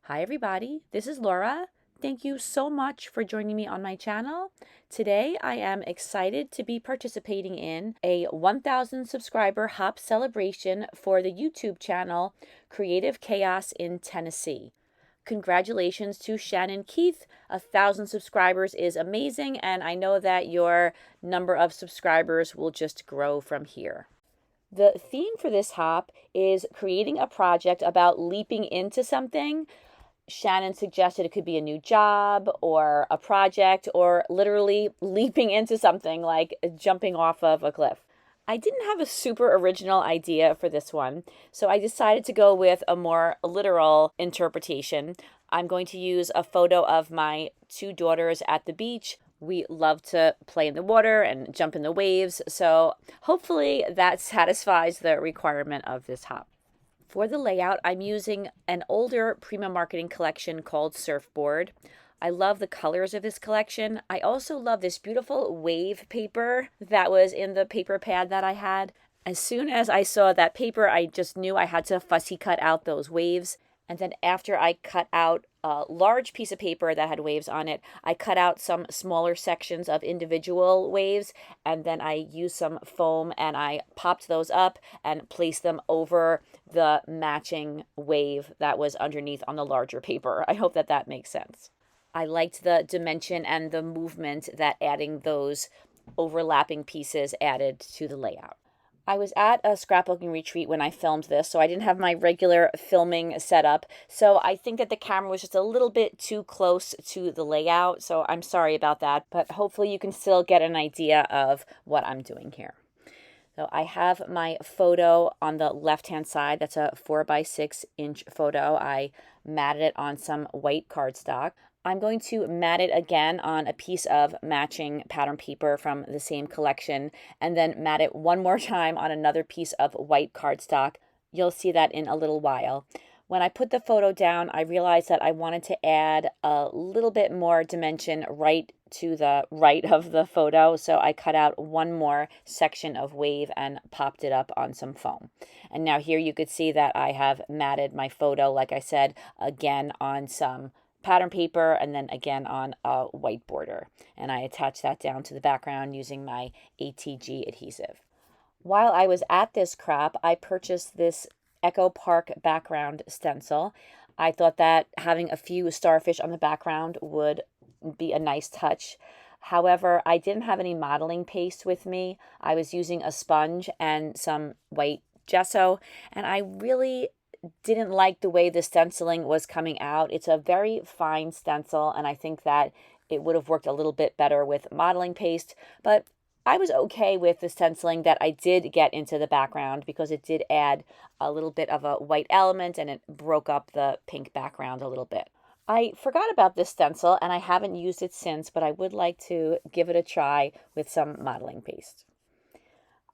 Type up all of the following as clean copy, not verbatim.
Hi everybody, this is Laura. Thank you so much for joining me on my channel. Today I am excited to be participating in a 1,000 subscriber hop celebration for the YouTube channel Creative Chaos in Tennessee. Congratulations to Shannon Keith. 1,000 subscribers is amazing, and I know that your number of subscribers will just grow from here. The theme for this hop is creating a project about leaping into something. Shannon suggested it could be a new job or a project or literally leaping into something like jumping off of a cliff. I didn't have a super original idea for this one, so I decided to go with a more literal interpretation. I'm going to use a photo of my two daughters at the beach. We love to play in the water and jump in the waves, so hopefully that satisfies the requirement of this hop. For the layout, I'm using an older Prima marketing collection called Surfboard. I love the colors of this collection. I also love this beautiful wave paper that was in the paper pad that I had. As soon as I saw that paper, I just knew I had to fussy cut out those waves. And then after I cut out a large piece of paper that had waves on it, I cut out some smaller sections of individual waves, and then I used some foam and I popped those up and placed them over the matching wave that was underneath on the larger paper. I hope that that makes sense. I liked the dimension and the movement that adding those overlapping pieces added to the layout. I was at a scrapbooking retreat when I filmed this, so I didn't have my regular filming setup. So I think that the camera was just a little bit too close to the layout. So I'm sorry about that, but hopefully you can still get an idea of what I'm doing here. So I have my photo on the left-hand side. That's a 4x6-inch photo. I matted it on some white cardstock. I'm going to mat it again on a piece of matching pattern paper from the same collection, and then mat it one more time on another piece of white cardstock. You'll see that in a little while. When I put the photo down, I realized that I wanted to add a little bit more dimension right to the right of the photo, so I cut out one more section of wave and popped it up on some foam. And now here you could see that I have matted my photo, like I said, again on some pattern paper and then again on a white border. And I attached that down to the background using my ATG adhesive. While I was at this crop, I purchased this Echo Park background stencil. I thought that having a few starfish on the background would be a nice touch. However, I didn't have any modeling paste with me. I was using a sponge and some white gesso, and I really didn't like the way the stenciling was coming out. It's a very fine stencil, and I think that it would have worked a little bit better with modeling paste, but I was okay with the stenciling that I did get into the background because it did add a little bit of a white element and it broke up the pink background a little bit. I forgot about this stencil and I haven't used it since, but I would like to give it a try with some modeling paste.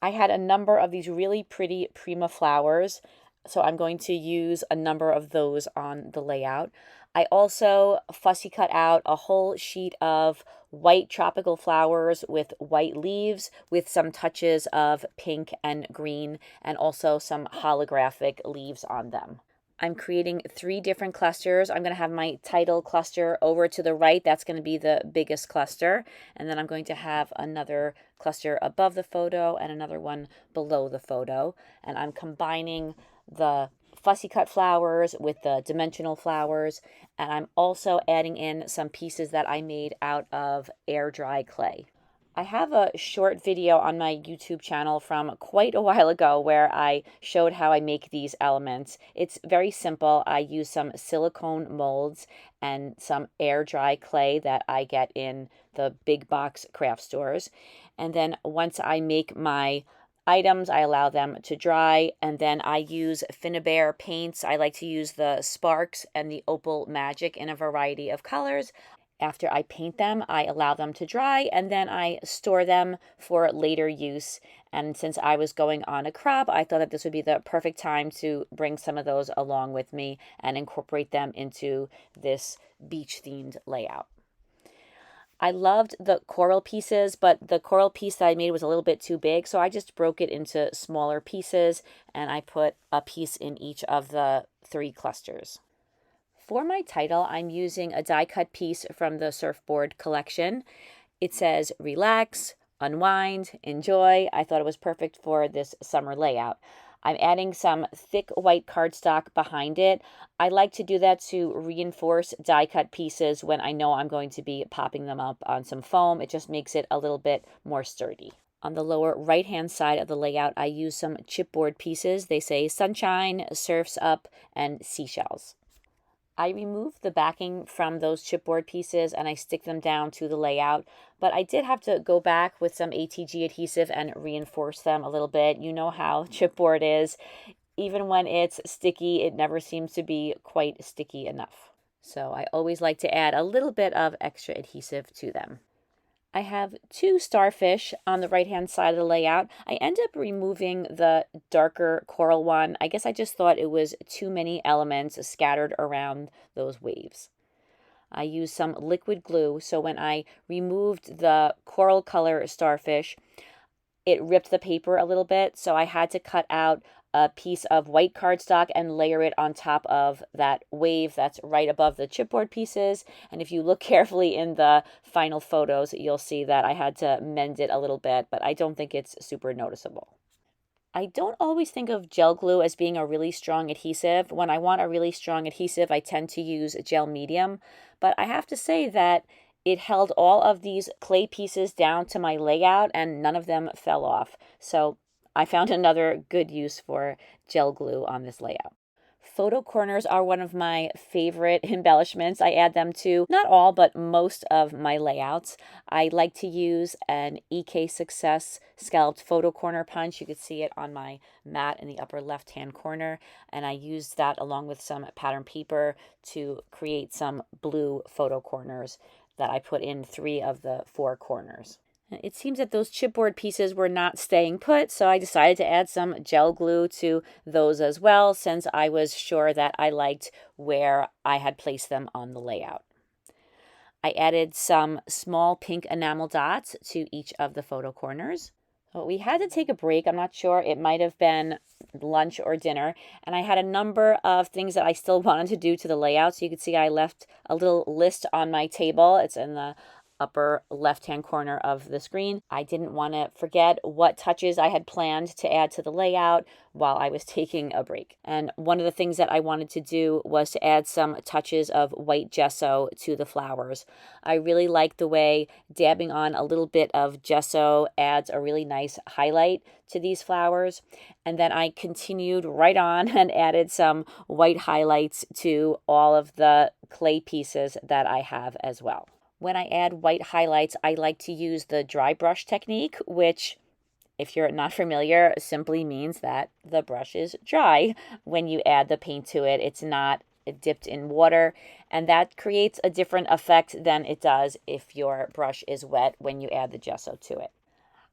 I had a number of these really pretty Prima flowers, so I'm going to use a number of those on the layout. I also fussy cut out a whole sheet of white tropical flowers with white leaves with some touches of pink and green and also some holographic leaves on them. I'm creating 3 different clusters. I'm going to have my title cluster over to the right. That's going to be the biggest cluster. And then I'm going to have another cluster above the photo and another one below the photo. And I'm combining the fussy cut flowers with the dimensional flowers, and I'm also adding in some pieces that I made out of air dry clay. I have a short video on my YouTube channel from quite a while ago where I showed how I make these elements. It's very simple. I use some silicone molds and some air dry clay that I get in the big box craft stores. And then once I make my items, I allow them to dry, and then I use Finnabair paints. I like to use the Sparks and the Opal Magic in a variety of colors. After I paint them, I allow them to dry, and then I store them for later use. And since I was going on a crop, I thought that this would be the perfect time to bring some of those along with me and incorporate them into this beach-themed layout. I loved the coral pieces, but the coral piece that I made was a little bit too big, so I just broke it into smaller pieces, and I put a piece in each of the 3 clusters. For my title, I'm using a die cut piece from the Surfboard collection. It says relax, unwind, enjoy. I thought it was perfect for this summer layout. I'm adding some thick white cardstock behind it. I like to do that to reinforce die cut pieces when I know I'm going to be popping them up on some foam. It just makes it a little bit more sturdy. On the lower right-hand side of the layout, I use some chipboard pieces. They say sunshine, surfs up, and seashells. I remove the backing from those chipboard pieces and I stick them down to the layout, but I did have to go back with some ATG adhesive and reinforce them a little bit. You know how chipboard is. Even when it's sticky, it never seems to be quite sticky enough. So I always like to add a little bit of extra adhesive to them. I have two starfish on the right-hand side of the layout. I end up removing the darker coral one. I guess I just thought it was too many elements scattered around those waves. I used some liquid glue, so when I removed the coral color starfish, it ripped the paper a little bit, so I had to cut out a piece of white cardstock and layer it on top of that wave that's right above the chipboard pieces. And if you look carefully in the final photos, you'll see that I had to mend it a little bit, but I don't think it's super noticeable. I don't always think of gel glue as being a really strong adhesive. When I want a really strong adhesive, I tend to use gel medium, but I have to say that it held all of these clay pieces down to my layout and none of them fell off. So I found another good use for gel glue on this layout. Photo corners are one of my favorite embellishments. I add them to not all, but most of my layouts. I like to use an EK Success scalloped photo corner punch. You can see it on my mat in the upper left-hand corner. And I used that along with some pattern paper to create some blue photo corners that I put in 3 of the 4 corners. It seems that those chipboard pieces were not staying put, so I decided to add some gel glue to those as well, since I was sure that I liked where I had placed them on the layout. I added some small pink enamel dots to each of the photo corners. We had to take a break. I'm not sure. It might have been lunch or dinner. And I had a number of things that I still wanted to do to the layout. So you can see I left a little list on my table. It's in the upper left-hand corner of the screen. I didn't want to forget what touches I had planned to add to the layout while I was taking a break. And one of the things that I wanted to do was to add some touches of white gesso to the flowers. I really like the way dabbing on a little bit of gesso adds a really nice highlight to these flowers. And then I continued right on and added some white highlights to all of the clay pieces that I have as well. When I add white highlights, I like to use the dry brush technique, which, if you're not familiar, simply means that the brush is dry when you add the paint to it. It's not dipped in water, and that creates a different effect than it does if your brush is wet when you add the gesso to it.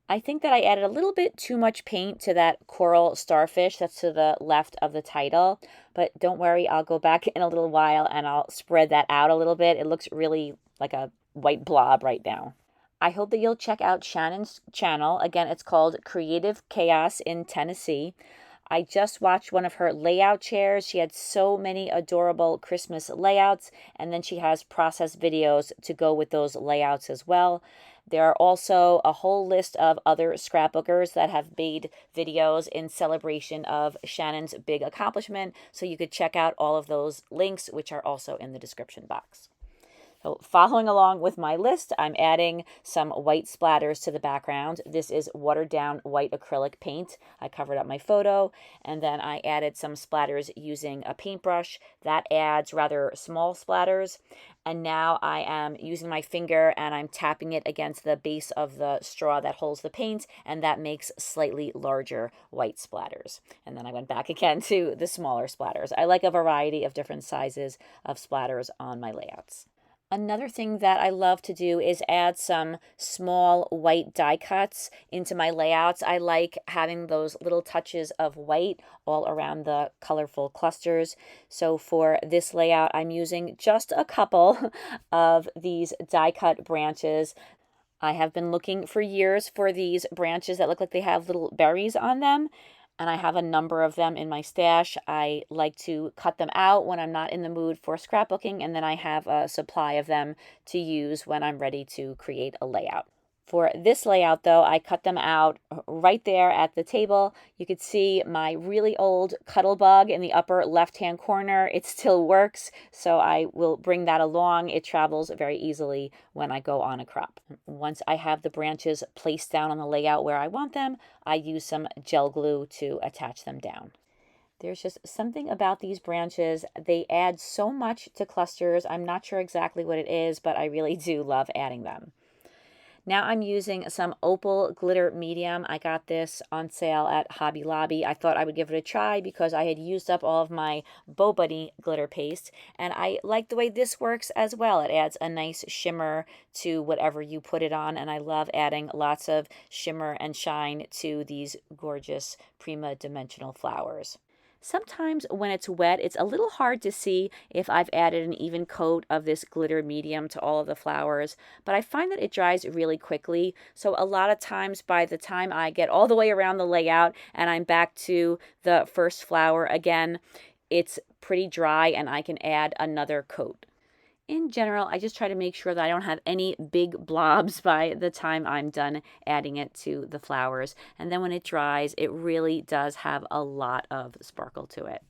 I think that I added a little bit too much paint to that coral starfish that's to the left of the title, but don't worry, I'll go back in a little while and I'll spread that out a little bit. It looks really like a white blob right now. I hope that you'll check out Shannon's channel. Again, it's called Creative Chaos in Tennessee. I just watched one of her layout chairs. She had so many adorable Christmas layouts, and then she has process videos to go with those layouts as well. There are also a whole list of other scrapbookers that have made videos in celebration of Shannon's big accomplishment, so you could check out all of those links, which are also in the description box. So following along with my list, I'm adding some white splatters to the background. This is watered down white acrylic paint. I covered up my photo, and then I added some splatters using a paintbrush. That adds rather small splatters. And now I am using my finger and I'm tapping it against the base of the straw that holds the paint, and that makes slightly larger white splatters. And then I went back again to the smaller splatters. I like a variety of different sizes of splatters on my layouts. Another thing that I love to do is add some small white die cuts into my layouts. I like having those little touches of white all around the colorful clusters. So for this layout, I'm using just a couple of these die cut branches. I have been looking for years for these branches that look like they have little berries on them. and I have a number of them in my stash. I like to cut them out when I'm not in the mood for scrapbooking, and then I have a supply of them to use when I'm ready to create a layout. For this layout though, I cut them out right there at the table. You could see my really old Cuttlebug in the upper left-hand corner. It still works, so I will bring that along. It travels very easily when I go on a crop. Once I have the branches placed down on the layout where I want them, I use some gel glue to attach them down. There's just something about these branches. They add so much to clusters. I'm not sure exactly what it is, but I really do love adding them. Now I'm using some opal glitter medium. I got this on sale at Hobby Lobby. I thought I would give it a try because I had used up all of my Bow Buddy glitter paste, and I like the way this works as well. It adds a nice shimmer to whatever you put it on, and I love adding lots of shimmer and shine to these gorgeous Prima dimensional flowers. Sometimes when it's wet, it's a little hard to see if I've added an even coat of this glitter medium to all of the flowers, but I find that it dries really quickly. So a lot of times by the time I get all the way around the layout and I'm back to the first flower again, it's pretty dry and I can add another coat. In general, I just try to make sure that I don't have any big blobs by the time I'm done adding it to the flowers. And then when it dries, it really does have a lot of sparkle to it.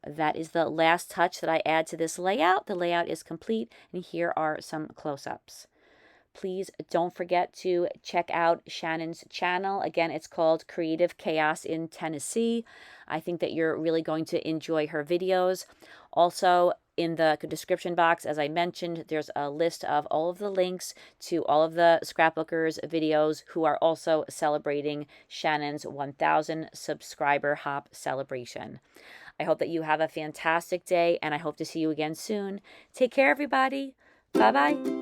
That is the last touch that I add to this layout. The layout is complete, and here are some close-ups. Please don't forget to check out Shannon's channel. Again, it's called Creative Chaos in Tennessee. I think that you're really going to enjoy her videos. Also, in the description box, as I mentioned, there's a list of all of the links to all of the scrapbookers videos who are also celebrating Shannon's 1,000 subscriber hop celebration. I hope that you have a fantastic day, and I hope to see you again soon. Take care, everybody. Bye-bye.